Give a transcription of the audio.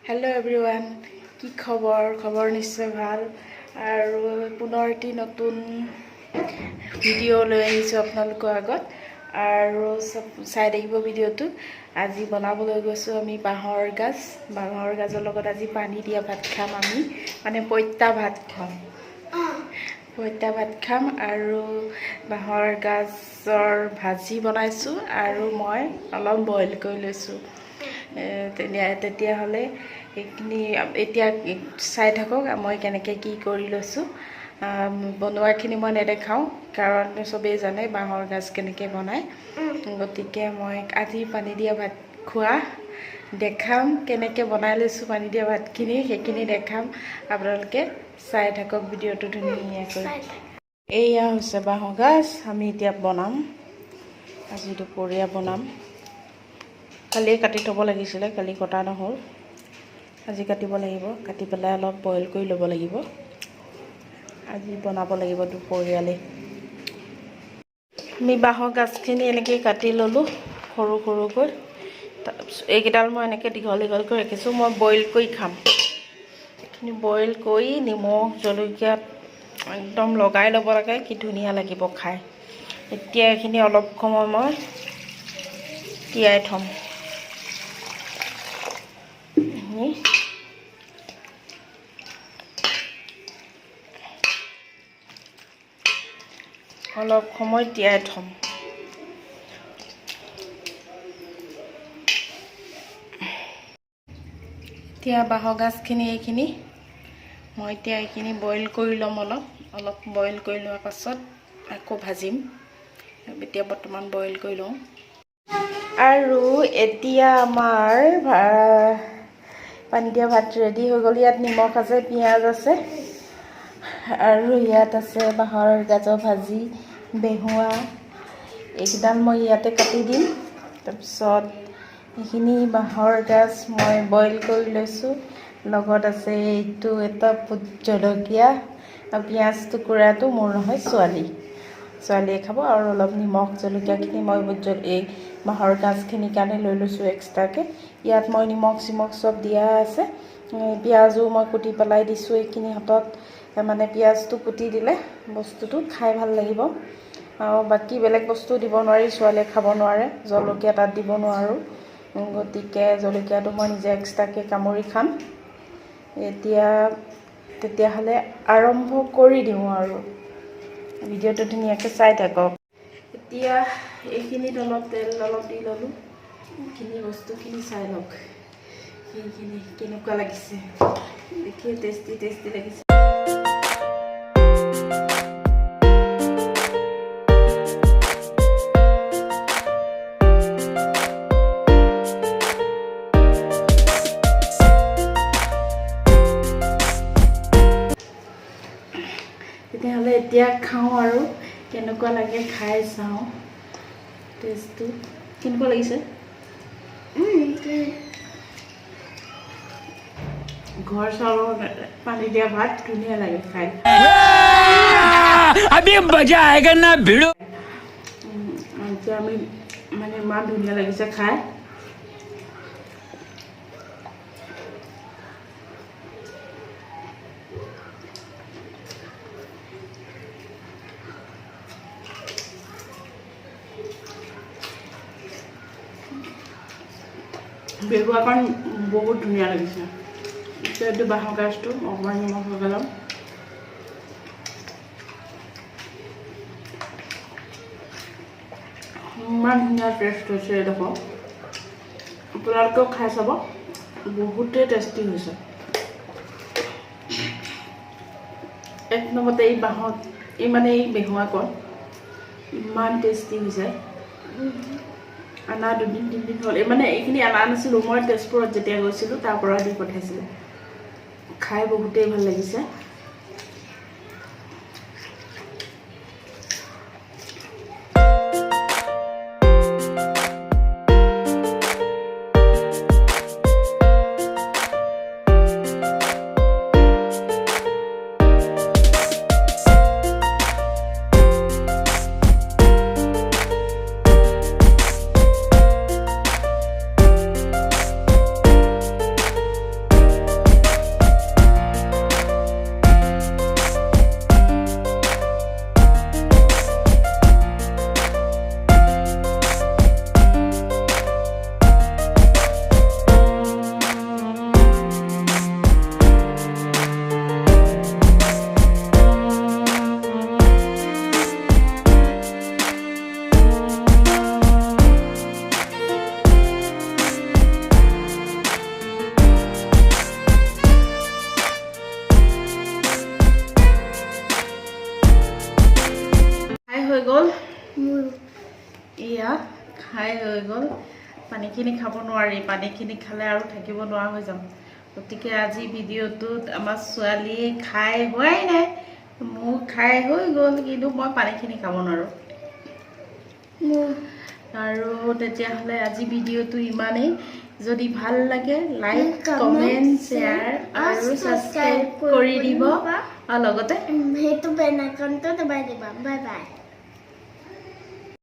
Hello everyone, কি খবৰ নিশ্চয় ভাল আৰু পুনৰ এটি নতুন ভিডিও লৈ আহিছো আপোনালোকৰ আগত আৰু চাই দেখিব ভিডিওটো আজি বনাবলৈ গৈছো আমি বাঁহৰ গাজৰ লগত আজি পানী দিয়া ভাত খাম আমি মানে পইতা ভাত খাম আৰু বাঁহৰ গাজৰ ভাজি বনাইছো আৰু মই অলপ বইল কৰি লৈছো তেতিয়া হলে এইখিনি এতিয়া চাই থাকক মই কেনেকৈ কি কৰি লৈছো বনোৱাখিনি মই নেদেখাও কাৰণ সবেই জানে বাঁহৰ গাজ কেনেকৈ বনায় গতিকে মই আজি পানী দিয়া ভাত খোৱা দেখাম কেনেকৈ বনাই লৈছো পানী দিয়া ভাতখিনি সেইখিনি দেখাম আপোনালোকে চাই থাকক ভিডিওটো ধুনীয়াকৈ এইয়া হৈছে বাঁহৰ গাজ আমি এতিয়া বনাম আজি দুপৰীয়া বনাম কালি কাটি থব লাগিছিলে কালি কটা নহল আজি কাটিব লাগিব কাটি পেলাই অলপ বইল কৰি ল'ব লাগিব আজি বনাব লাগিব দুপৰীয়ালে আমি বাঁহৰ গাজখিনি এনেকৈ কাটি ল'লোঁ সৰুকৈ তাৰপিছত এইকেইডাল মই এনেকৈ দীঘলকৈ ৰাখিছোঁ মই বইল কৰি খাম এইখিনি বইল কৰি নিমখ জলকীয়া একদম লগাই ল'ব লাগে কি ধুনীয়া লাগিব খাই এতিয়া এইখিনি অলপ সময় মই তিয়াই থ'ম অলপ সময় তিয়াই থ'ম এতিয়া বাঁহৰ গাজখিনি এইখিনি মই এতিয়া এইখিনি বইল কৰি ল'ম অলপ বইল কৰি লোৱাৰ পাছত আকৌ ভাজিম এতিয়া বৰ্তমান বইল কৰি লওঁ আৰু এতিয়া আমাৰ পানী দিয়া ভাত ৰেডি হৈ গ'ল ইয়াত নিমখ আছে পিঁয়াজ আছে আৰু ইয়াত আছে বাঁহৰ গাজৰ ভাজি বেহুৱা এইকেইডাল মই ইয়াতে কাটি দিম তাৰপিছত এইখিনি বাঁহৰ গাজ মই বইল কৰি লৈছোঁ লগত আছে এইটো এটা ভোট জলকীয়া আৰু পিঁয়াজ টুকুৰাটো মোৰ নহয় ছোৱালীয়ে খাব আৰু অলপ নিমখ জলকীয়াখিনি মই এই বাঁহৰ গাজখিনিৰ কাৰণে লৈ লৈছোঁ এক্সট্ৰাকৈ ইয়াত মই নিমখ চিমখ চব দিয়া আছে পিঁয়াজো মই কুটি পেলাই দিছোঁ এইখিনি হাতত মানে পিঁয়াজটো কুটি দিলে বস্তুটো খাই ভাল লাগিব আৰু বাকী বেলেগ বস্তু দিব নোৱাৰি ছোৱালীয়ে খাব নোৱাৰে জলকীয়া তাত দিব নোৱাৰোঁ গতিকে জলকীয়াটো মই নিজে এক্সট্ৰাকৈ কামুৰি খাম তেতিয়াহ'লে আৰম্ভ কৰি দিওঁ আৰু ভিডিওটো ধুনীয়াকৈ চাই থাকক এতিয়া এইখিনিত অলপ তেল অলপ দি ল'লোঁ এইখিনি বস্তুখিনি চাই লওক সেইখিনি কেনেকুৱা লাগিছে দেখি টেষ্টি লাগিছে তেতিয়াহ'লে এতিয়া খাওঁ আৰু কেনেকুৱা লাগে খাই চাওঁ টেষ্টটো কেনেকুৱা লাগিছে ঘৰ চাউলৰ পানী দিয়া ভাত ধুনীয়া লাগে খাই এতিয়া আমি মানে ইমান ধুনীয়া লাগিছে খাই বেহুৱাকণ বহুত ধুনীয়া লাগিছে এতিয়া এইটো বাঁহৰ গাজটো অকণমান নিমখ লগাম ইমান ধুনীয়া টেষ্ট হৈছে এইডোখৰ আপোনালোকেও খাই চাব বহুতেই টেষ্টি হৈছে এক নম্বৰতে এই বেহুৱাকণ ইমান টেষ্টি হৈছে আনা দুদিন তিনিদিন হ'ল এইখিনি অনা নাছিলোঁ মই তেজপুৰত যেতিয়া গৈছিলোঁ তাৰ পৰা দি পঠাইছিলে খাই বহুতেই ভাল লাগিছে খাই হৈ গ'ল পানীখিনি খাব নোৱাৰি পানীখিনি খালে আৰু থাকিব নোৱাৰা হৈ যাম গতিকে আজি ভিডিঅ'টোত আমাৰ ছোৱালীয়ে খাই হোৱাই নাই মোৰ খাই হৈ গ'ল কিন্তু মই পানীখিনি খাব নোৱাৰোঁ আৰু তেতিয়াহ'লে আজি ভিডিঅ'টো ইমানেই যদি ভাল লাগে লাইক কমেণ্ট শ্বেয়াৰ আৰু ছাবস্ক্ৰাইব কৰি দিব আৰু লগতে সেইটো বেল আইকনটো দবাই দিবা বাই বাই